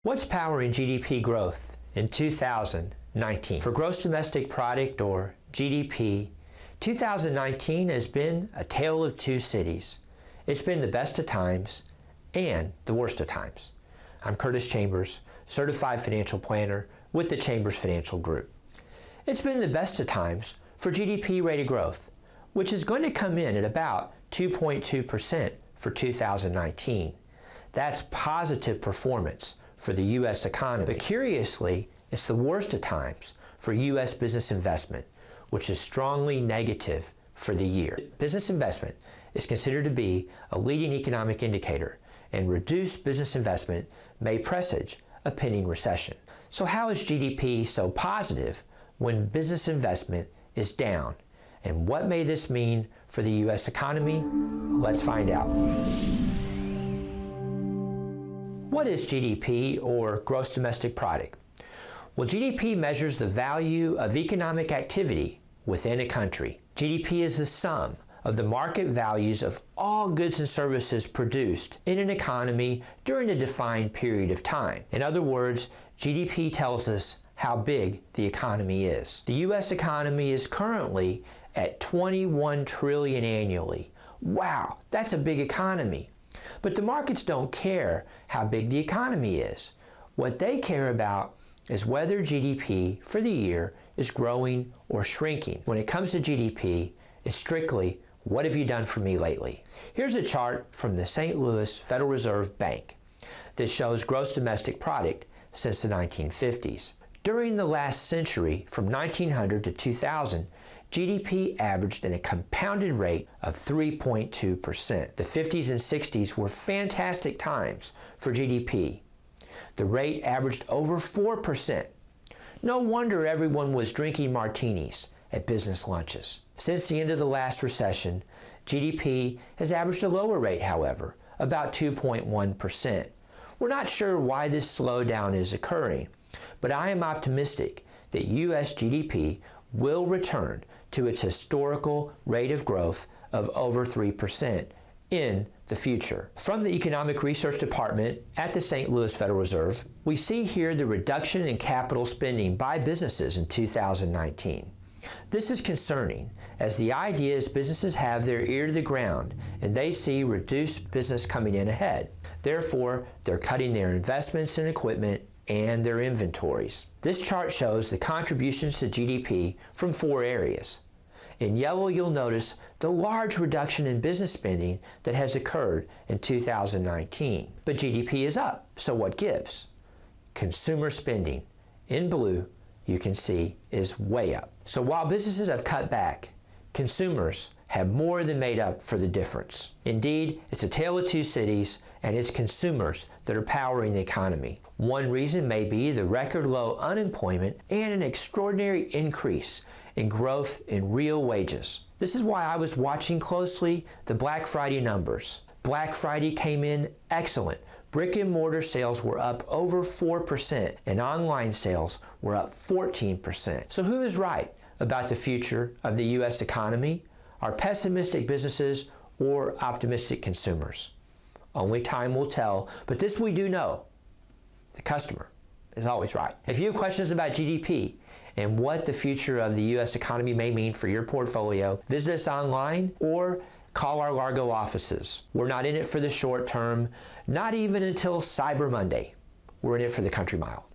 What's powering GDP growth in 2019? For gross domestic product, or GDP, 2019 has been a tale of two cities. It's been the best of times and the worst of times. I'm Curtis Chambers, Certified Financial Planner with the Chambers Financial Group. It's been the best of times for GDP rate of growth, which is going to come in at about 2.2% for 2019. That's positive performance for the U.S. economy. But curiously, it's the worst of times for U.S. business investment, which is strongly negative for the year. Business investment is considered to be a leading economic indicator, and reduced business investment may presage a pending recession. So how is GDP so positive when business investment is down? And what may this mean for the U.S. economy? Let's find out. What is GDP, or gross domestic product? Well, GDP measures the value of economic activity within a country. GDP is the sum of the market values of all goods and services produced in an economy during a defined period of time. In other words, GDP tells us how big the economy is. The U.S. economy is currently at $21 trillion annually. Wow, that's a big economy. But the markets don't care how big the economy is. What they care about is whether GDP for the year is growing or shrinking. When it comes to GDP, it's strictly, what have you done for me lately? Here's a chart from the St. Louis Federal Reserve Bank that shows gross domestic product since the 1950s. During the last century, from 1900 to 2000, GDP averaged at a compounded rate of 3.2%. The 50s and 60s were fantastic times for GDP. The rate averaged over 4%. No wonder everyone was drinking martinis at business lunches. Since the end of the last recession, GDP has averaged a lower rate, however, about 2.1%. We're not sure why this slowdown is occurring, but I am optimistic that U.S. GDP will return to its historical rate of growth of over 3% in the future. From the Economic Research Department at the St. Louis Federal Reserve, we see here the reduction in capital spending by businesses in 2019. This is concerning, as the idea is businesses have their ear to the ground and they see reduced business coming in ahead. Therefore, they're cutting their investments in equipment and their inventories. This chart shows the contributions to GDP from four areas. In yellow, you'll notice the large reduction in business spending that has occurred in 2019. But GDP is up, so what gives? Consumer spending, in blue, you can see, is way up. So while businesses have cut back, consumers have more than made up for the difference. Indeed, it's a tale of two cities, and it's consumers that are powering the economy. One reason may be the record low unemployment and an extraordinary increase in growth in real wages. This is why I was watching closely the Black Friday numbers. Black Friday came in excellent. Brick and mortar sales were up over 4%, and online sales were up 14%. So who is right about the future of the U.S. economy? Are pessimistic businesses or optimistic consumers? Only time will tell, but this we do know: the customer is always right. If you have questions about GDP and what the future of the U.S. economy may mean for your portfolio, visit us online or call our Largo offices. We're not in it for the short term, not even until Cyber Monday. We're in it for the country mile.